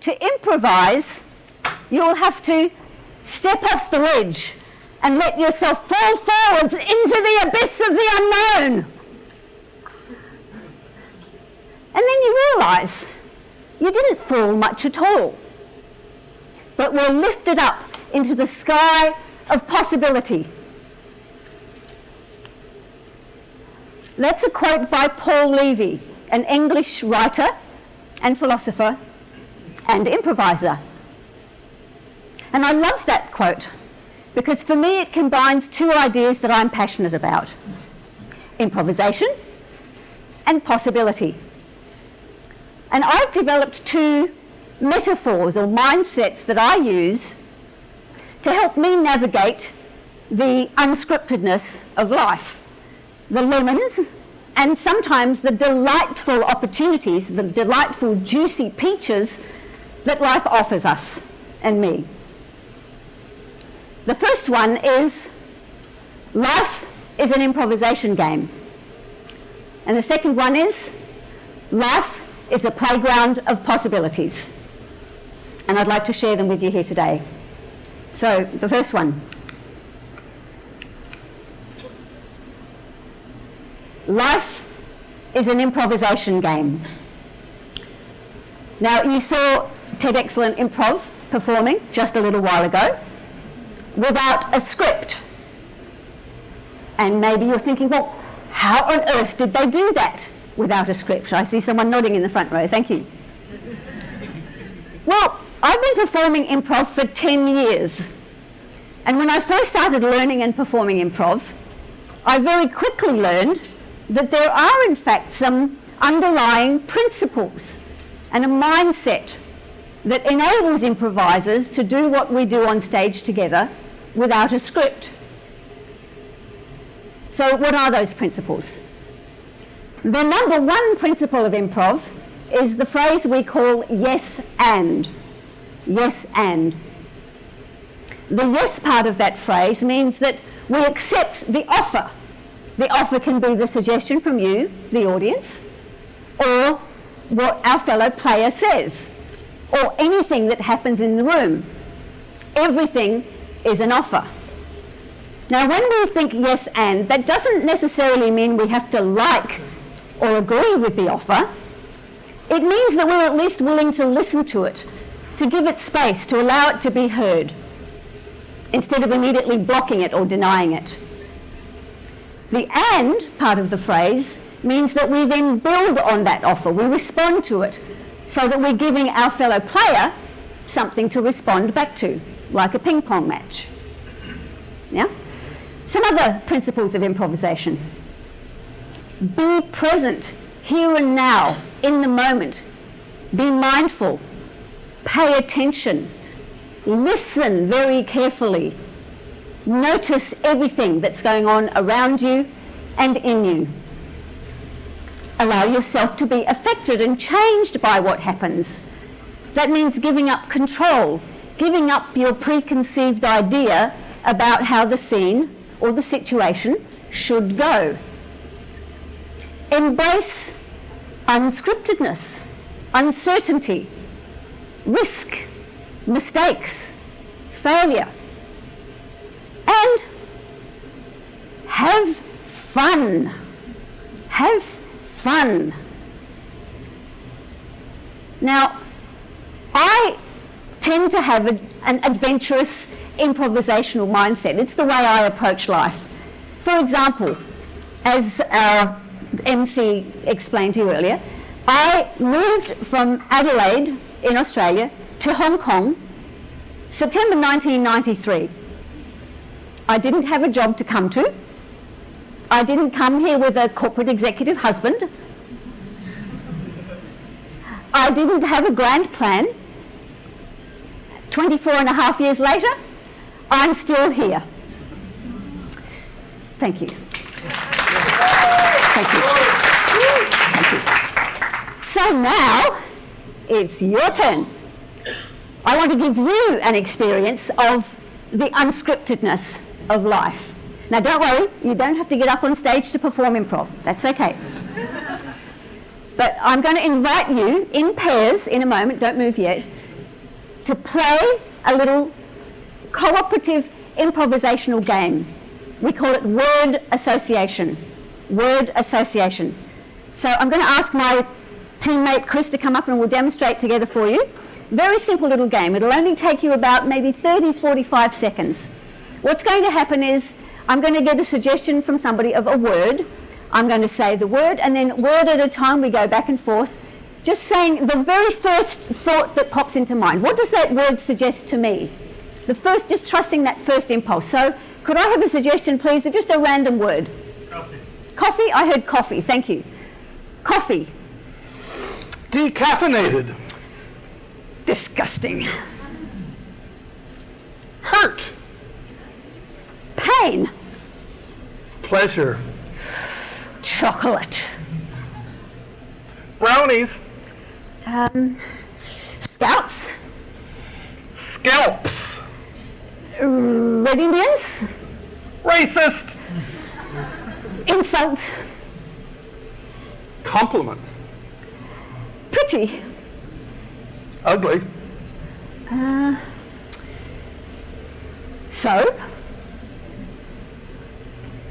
to improvise, you'll have to step off the ledge and let yourself fall forwards into the abyss of the unknown. And then you realise you didn't fall much at all, but were lifted up into the sky of possibility. That's a quote by Paul Levy, an English writer and philosopher and improviser. And I love that quote because for me it combines two ideas that I'm passionate about: improvisation and possibility. And I've developed two metaphors or mindsets that I use to help me navigate the unscriptedness of life, the lemons, and sometimes the delightful opportunities, the delightful juicy peaches that life offers us and me. The first one is life is an improvisation game. And the second one is life is a playground of possibilities. And I'd like to share them with you here today. So, the first one. Life is an improvisation game. Now, you saw TEDxHKPolyU performing just a little while ago without a script. And maybe you're thinking, well, how on earth did they do that without a script? I see someone nodding in the front row. Thank you. Well, I've been performing improv for 10 years. And when I first started learning and performing improv, I very quickly learned that there are in fact some underlying principles and a mindset that enables improvisers to do what we do on stage together without a script. So what are those principles? The number one principle of improv is the phrase we call yes and. Yes and. The yes part of that phrase means that we accept the offer. The offer can be the suggestion from you, the audience, or what our fellow player says, or anything that happens in the room. Everything is an offer. Now, when we think yes and, that doesn't necessarily mean we have to like or agree with the offer. It means that we're at least willing to listen to it, to give it space, to allow it to be heard, instead of immediately blocking it or denying it. The and part of the phrase means that we then build on that offer, we respond to it, so that we're giving our fellow player something to respond back to, like a ping pong match. Yeah? Some other principles of improvisation. Be present, here and now, in the moment. Be mindful. Pay attention. Listen very carefully. Notice everything that's going on around you and in you. Allow yourself to be affected and changed by what happens. That means giving up control, giving up your preconceived idea about how the scene or the situation should go. Embrace unscriptedness, uncertainty, risk, mistakes, failure, and have fun. Have fun. Now, I tend to have an adventurous, improvisational mindset. It's the way I approach life. For example, as our MC explained to you earlier, I moved from Adelaide in Australia to Hong Kong, September 1993. I didn't have a job to come to. I didn't come here with a corporate executive husband. I didn't have a grand plan. 24 and a half years later, I'm still here. Thank you. Thank you. Thank you. So now, it's your turn. I want to give you an experience of the unscriptedness of life. Now don't worry, you don't have to get up on stage to perform improv. That's okay. But I'm going to invite you in pairs in a moment, don't move yet, to play a little cooperative improvisational game. We call it word association. Word association. So I'm going to ask my teammate Chris to come up and we'll demonstrate together for you. Very simple little game. It'll only take you about maybe 30, 45 seconds. What's going to happen is I'm going to get a suggestion from somebody of a word. I'm going to say the word, and then word at a time we go back and forth, just saying the very first thought that pops into mind. What does that word suggest to me? The first, just trusting that first impulse. So could I have a suggestion, please, of just a random word? Coffee. Coffee? I heard coffee. Thank you. Coffee. Decaffeinated. Disgusting. Hurt. Pain. Pleasure. Chocolate. Brownies. Scouts. Scalps. Red Indians. Racist. Insult. Compliment. Pretty. Ugly. Soap.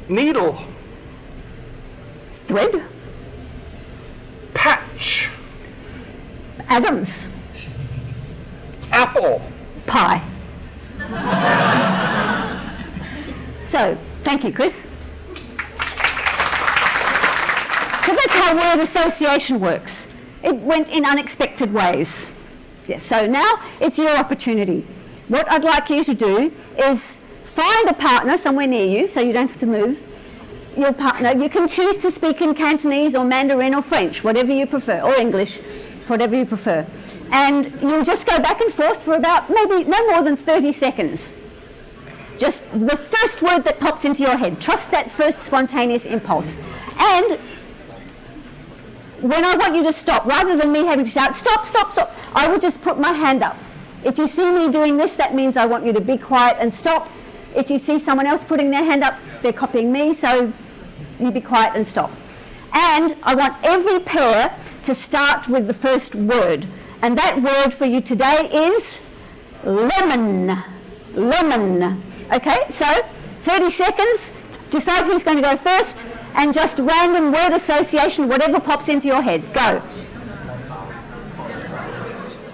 Needle. Thread. Patch. Adams. Apple. Pie. So, thank you, Chris. So that's how word association works. It went in unexpected ways. Yes, so now it's your opportunity. What I'd like you to do is find a partner somewhere near you, so you don't have to move. Your partner, you can choose to speak in Cantonese or Mandarin or French, whatever you prefer, or English, whatever you prefer. And you'll just go back and forth for about maybe no more than 30 seconds. Just the first word that pops into your head. Trust that first spontaneous impulse. And when I want you to stop, rather than me having to shout, stop, stop, stop, I will just put my hand up. If you see me doing this, that means I want you to be quiet and stop. If you see someone else putting their hand up, they're copying me, so you be quiet and stop. And I want every pair to start with the first word. And that word for you today is lemon. Lemon. Okay, so 30 seconds, decide who's going to go first, and just random word association, whatever pops into your head. Go.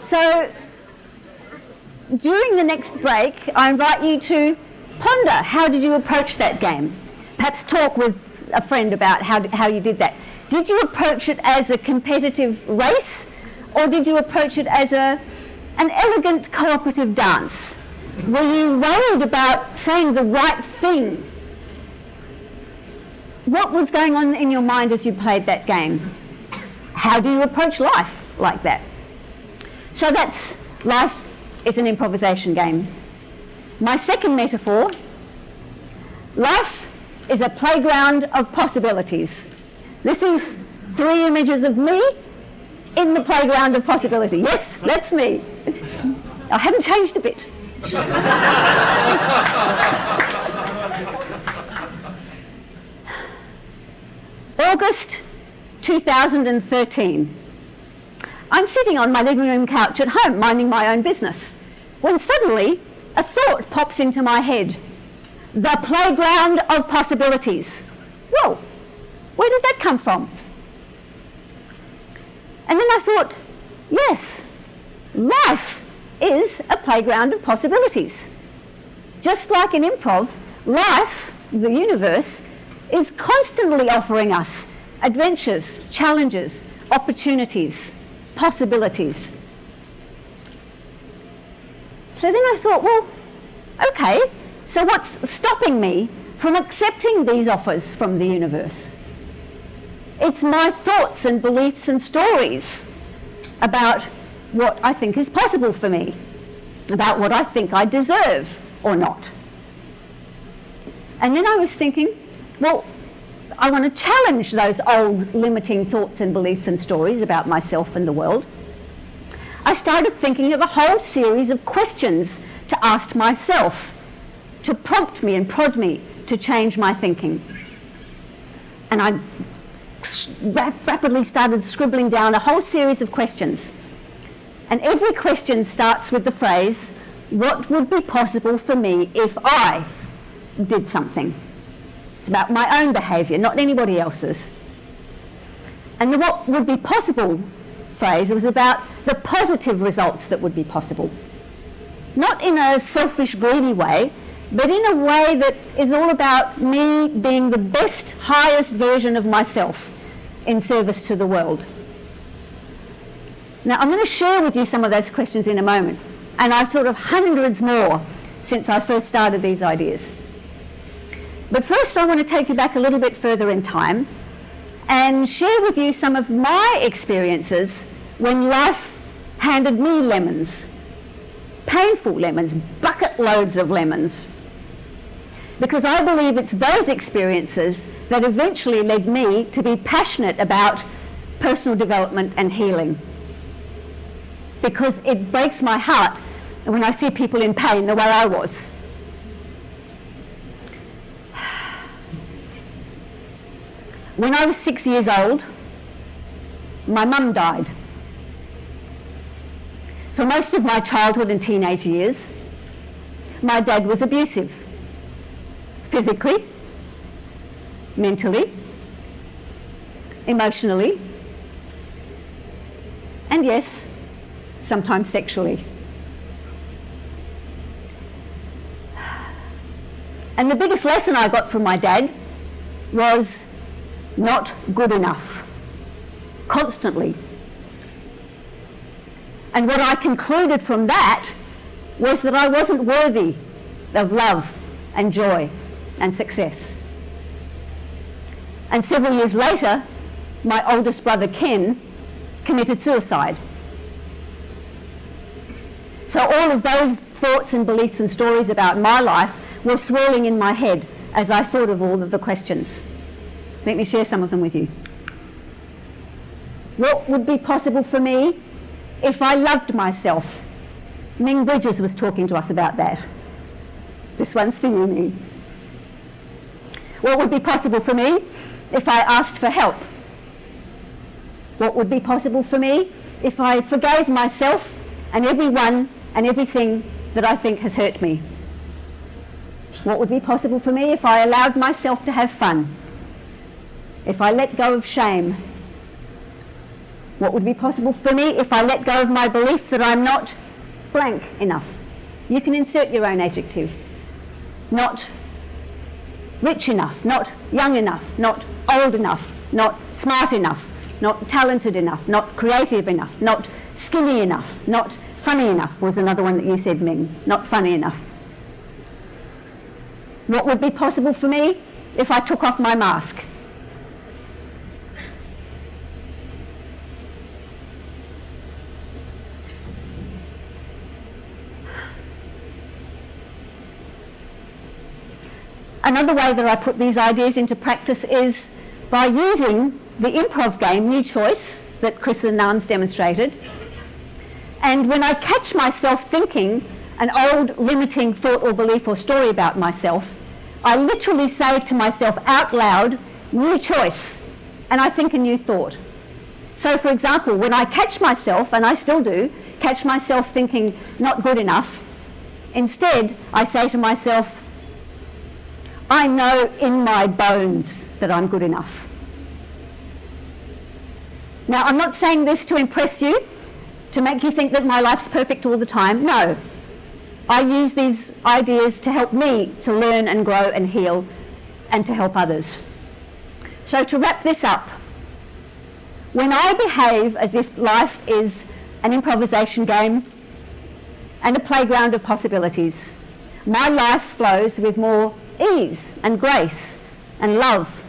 So during the next break, I invite you to ponder, how did you approach that game? Perhaps talk with a friend about how you did that. Did you approach it as a competitive race, or did you approach it as an elegant cooperative dance? Were you worried about saying the right thing? What was going on in your mind as you played that game? How do you approach life like that? So that's life is an improvisation game. My second metaphor, life is a playground of possibilities. This is 3 images of me in the playground of possibility. Yes, that's me. I haven't changed a bit. August 2013. I'm sitting on my living room couch at home minding my own business when suddenly a thought pops into my head. The playground of possibilities. Whoa, where did that come from? And then I thought, yes, life is a playground of possibilities. Just like in improv, life, the universe, is constantly offering us adventures, challenges, opportunities, possibilities. So then I thought, well, okay, so what's stopping me from accepting these offers from the universe? It's my thoughts and beliefs and stories about what I think is possible for me, about what I think I deserve or not. And then I was thinking, well, I want to challenge those old limiting thoughts and beliefs and stories about myself and the world. I started thinking of a whole series of questions to ask myself, to prompt me and prod me to change my thinking. And I rapidly started scribbling down a whole series of questions. And every question starts with the phrase, what would be possible for me if I did something? It's about my own behaviour, not anybody else's. And the what would be possible phrase was about the positive results that would be possible. Not in a selfish, greedy way, but in a way that is all about me being the best, highest version of myself in service to the world. Now, I'm going to share with you some of those questions in a moment, and I've thought of hundreds more since I first started these ideas. But first, I want to take you back a little bit further in time and share with you some of my experiences when life handed me lemons. Painful lemons, bucket loads of lemons. Because I believe it's those experiences that eventually led me to be passionate about personal development and healing. Because it breaks my heart when I see people in pain the way I was. When I was 6 years old, my mum died. For most of my childhood and teenage years, my dad was abusive. Physically, mentally, emotionally, and yes, sometimes sexually. And the biggest lesson I got from my dad was not good enough, constantly. And what I concluded from that was that I wasn't worthy of love and joy and success. And several years later, my oldest brother Ken committed suicide. So all of those thoughts and beliefs and stories about my life were swirling in my head as I thought of all of the questions. Let me share some of them with you. What would be possible for me if I loved myself? Ming Bridges was talking to us about that. This one's for you, Ming. What would be possible for me if I asked for help? What would be possible for me if I forgave myself and everyone and everything that I think has hurt me? What would be possible for me if I allowed myself to have fun? If I let go of shame? What would be possible for me if I let go of my belief that I'm not blank enough? You can insert your own adjective. Not rich enough, not young enough, not old enough, not smart enough, not talented enough, not creative enough, not skinny enough, not funny enough was another one that you said, Ming, not funny enough. What would be possible for me if I took off my mask? Another way that I put these ideas into practice is by using the improv game, New Choice, that Chris and Nan's demonstrated. And when I catch myself thinking an old limiting thought or belief or story about myself, I literally say to myself out loud, new choice, and I think a new thought. So for example, when I catch myself, and I still do, catch myself thinking not good enough, instead I say to myself, I know in my bones that I'm good enough. Now, I'm not saying this to impress you, to make you think that my life's perfect all the time. No. I use these ideas to help me to learn and grow and heal and to help others. So to wrap this up, when I behave as if life is an improvisation game and a playground of possibilities, my life flows with more ease and grace and love,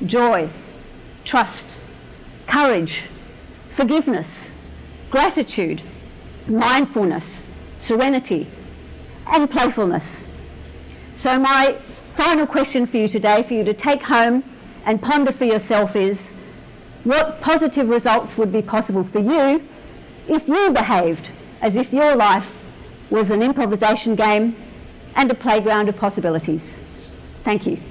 joy, trust, courage, forgiveness, gratitude, mindfulness, serenity, and playfulness. So my final question for you today, for you to take home and ponder for yourself is, what positive results would be possible for you if you behaved as if your life was an improvisation game and a playground of possibilities? Thank you.